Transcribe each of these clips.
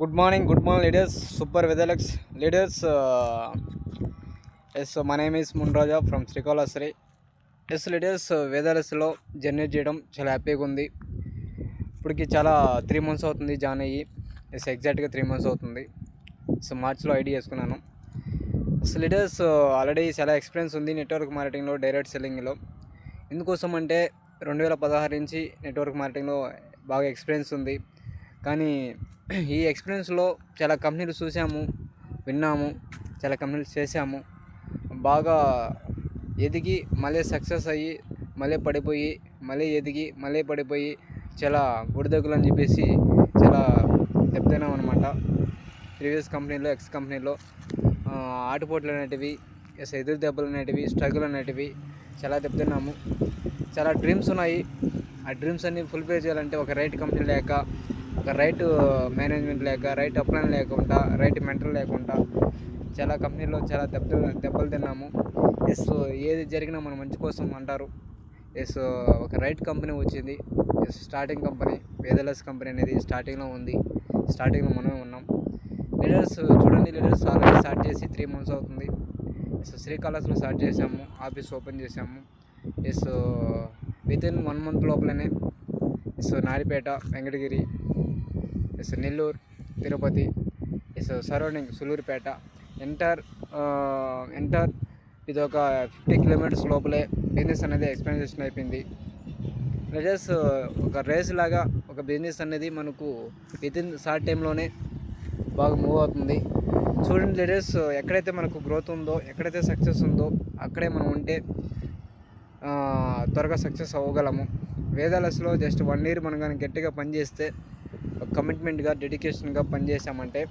Good morning, leaders. Super Weatherlex leaders. Yes, so my name is Munraja from Srikalasri. Yes, leaders, వెదర్స్లో journey చేయడం చాలా హ్యాపీగా ఉంది. ఇప్పటికి చాలా 3 months అవుతుంది జాయిన్ అయ్యి. ఎస్ ఎగ్జాక్ట్గా 3 months అవుతుంది. సో మార్చ్లో ఐడి చేసుకున్నాను. సో లీడర్స్ ఆల్రెడీ చాలా ఎక్స్పీరియన్స్ ఉంది నెట్వర్క్ మార్కెటింగ్లో, డైరెక్ట్ సెల్లింగ్లో. ఎందుకోసం అంటే 2016 నుంచి నెట్వర్క్ మార్కెటింగ్లో బాగా ఎక్స్పీరియన్స్ ఉంది. కానీ ఈ ఎక్స్పీరియన్స్లో చాలా కంపెనీలు చూసాము, విన్నాము, చాలా కంపెనీలు చేసాము. బాగా ఎదిగి మళ్ళీ సక్సెస్ అయ్యి మళ్ళీ పడిపోయి, మళ్ళీ ఎదిగి మళ్ళీ పడిపోయి చాలా బుడిదగ్గులు అని చెప్పేసి చాలా దెబ్బతిన్నాం అనమాట. ప్రీవియస్ కంపెనీలో, ఎక్స్ కంపెనీలో ఆటుపోట్లు అనేటివి, ఎదురు దెబ్బలు అనేటివి, స్ట్రగుల్ అనేటివి చాలా దెబ్బతిన్నాము. చాలా డ్రీమ్స్ ఉన్నాయి. ఆ డ్రీమ్స్ అన్ని ఫుల్ఫిల్ చేయాలంటే ఒక రైట్ కంపెనీ లేక, ఒక రైట్ మేనేజ్మెంట్ లేక, రైట్ అప్లైన్ లేకుండా, రైట్ మెంటర్ లేకుండా చాలా కంపెనీలో చాలా దెబ్బలు తిన్నాము. ఎస్ ఏది జరిగినా మన మంచి కోసం అంటారు. ఎస్ ఒక రైట్ కంపెనీ వచ్చింది. ఎస్ స్టార్టింగ్ కంపెనీ వేదలెస్ కంపెనీ అనేది స్టార్టింగ్లో ఉంది. స్టార్టింగ్లో మనమే ఉన్నాం. లీడర్స్ చూడండి, లీడర్స్ ఆల్రెడీ స్టార్ట్ చేసి 3 months అవుతుంది. ఎస్ శ్రీకాళహస్తిలో స్టార్ట్ చేసాము, ఆఫీస్ ఓపెన్ చేసాము. ఎస్ వితిన్ 1 month లోపలనే yes Naripeta, Venkatagiri, yes Nellore, Tirupati, yes surrounding Sullurupeta ఎంటర్ ఇది ఒక 50 kilometers లోపలే బిజినెస్ అనేది ఎక్స్పాన్షన్ అయిపోయింది. లీడర్స్ ఒక రేస్ లాగా ఒక బిజినెస్ అనేది మనకు వితిన్ షార్ట్ టైంలోనే బాగా మూవ్ అవుతుంది. చూడండి లీడర్స్, ఎక్కడైతే మనకు గ్రోత్ ఉందో, ఎక్కడైతే సక్సెస్ ఉందో అక్కడే మనం ఉంటే త్వరగా సక్సెస్ అవ్వగలము. వేదాలస్లో జస్ట్ 1 year మనం కానీ గట్టిగా పనిచేస్తే, కమిట్మెంట్గా, డెడికేషన్గా పనిచేసామంటే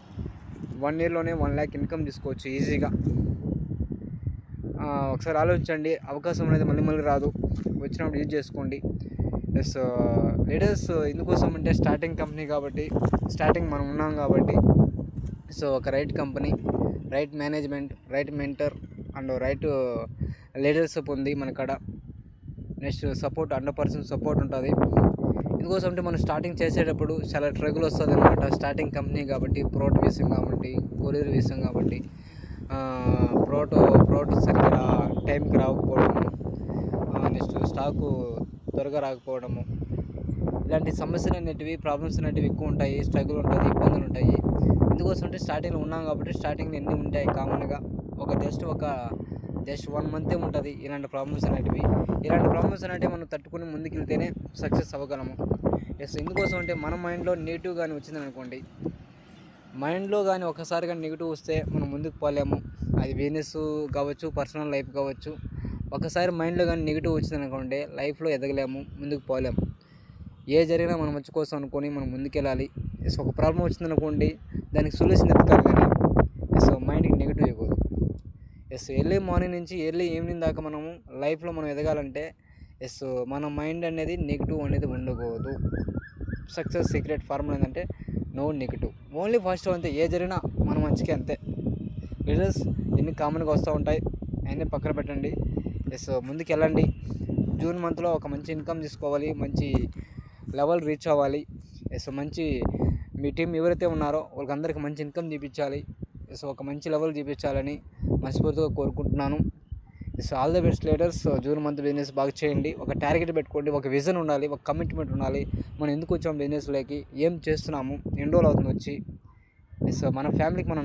1 yearలోనే 1 lakh ఇన్కమ్ తీసుకోవచ్చు ఈజీగా. ఒకసారి ఆలోచించండి. అవకాశం అనేది మళ్ళీ రాదు, వచ్చినప్పుడు యూజ్ చేసుకోండి. ప్లస్ లీడర్స్ ఎందుకోసం అంటే స్టార్టింగ్ కంపెనీ కాబట్టి, స్టార్టింగ్ మనం ఉన్నాం కాబట్టి, సో ఒక right company, right management, right mentor and right leadership ఉంది మన కాడ. నెక్స్ట్ సపోర్ట్ 100% సపోర్ట్ ఉంటుంది. ఎందుకోసం అంటే మనం స్టార్టింగ్ చేసేటప్పుడు చాలా ట్రగుల్ వస్తుంది అనమాట. స్టార్టింగ్ కంపెనీ కాబట్టి, ప్రోట్ విషయం కాబట్టి, కొరియర్ విషయం కాబట్టి, ప్రోట్ సరిగ్గా టైంకి రాకపోవడము, నెక్స్ట్ స్టాకు త్వరగా రాకపోవడము, ఇలాంటి సమస్యలు అనేటివి, ప్రాబ్లమ్స్ అనేటివి ఎక్కువ ఉంటాయి. స్ట్రగుల్ ఉంటుంది, ఇబ్బందులు ఉంటాయి. ఎందుకోసం అంటే స్టార్టింగ్లో ఉన్నాం కాబట్టి స్టార్టింగ్లో ఎన్ని ఉంటాయి కామన్గా. జస్ట్ 1 month ఉంటుంది ఇలాంటి ప్రాబ్లమ్స్ అనేటివి. ఇలాంటి ప్రాబ్లమ్స్ అనేటివి మనం తట్టుకుని ముందుకెళ్తేనే సక్సెస్ అవ్వగలము. ఎస్ ఎందుకోసం అంటే మన మైండ్లో నెగిటివ్ కానీ వచ్చింది అనుకోండి, మైండ్లో కానీ ఒకసారి కానీ నెగిటివ్ వస్తే మనం ముందుకు పోలేము. అది బిజినెస్ కావచ్చు, పర్సనల్ లైఫ్ కావచ్చు. ఒకసారి మైండ్లో కానీ నెగిటివ్ వచ్చింది అనుకోండి, లైఫ్లో ఎదగలేము, ముందుకు పోలేము. ఏ జరిగినా మనం మంచి కోసం అనుకొని మనం ముందుకెళ్ళాలి. ఎస్ ఒక ప్రాబ్లం వచ్చిందనుకోండి, దానికి సొల్యూషన్ ఎత్తుకాలి కానీ ఎస్ మైండ్కి నెగిటివ్ ఇవ్వకూడదు. ఎస్ ఎర్లీ మార్నింగ్ నుంచి ఎర్లీ ఈవినింగ్ దాకా మనము లైఫ్లో మనం ఎదగాలంటే ఎస్ మన మైండ్ అనేది నెగిటివ్ అనేది ఉండకూడదు. సక్సెస్ సీక్రెట్ ఫార్ములా ఏంటంటే నో నెగిటివ్, ఓన్లీ పాజిటివ్. అంతే, ఏ జరిగినా మన మంచికి అంతే. లీడర్స్ ఎన్ని కామన్గా వస్తూ ఉంటాయి, అన్నీ పక్కన పెట్టండి. ఎస్ ముందుకు వెళ్ళండి. జూన్ మంత్లో ఒక మంచి ఇన్కమ్ తీసుకోవాలి, మంచి లెవెల్ రీచ్ అవ్వాలి. ఎస్ మంచి మీ టీం ఎవరైతే ఉన్నారో వాళ్ళకందరికీ మంచి ఇన్కమ్ చూపించాలి. ఎస్ ఒక మంచి లెవెల్ చూపించాలని మనస్ఫూర్తిగా కోరుకుంటున్నాను. Yes all the best leaders. June month business బాగా చేయండి. ఒక టార్గెట్ పెట్టుకోండి, ఒక విజన్ ఉండాలి, ఒక కమిట్మెంట్ ఉండాలి. మనం ఎందుకు వచ్చాము బిజినెస్లోకి, ఏం చేస్తున్నాము, ఎన్ని రోజులు అవుతుంది వచ్చి. ఎస్ మన ఫ్యామిలీకి మనం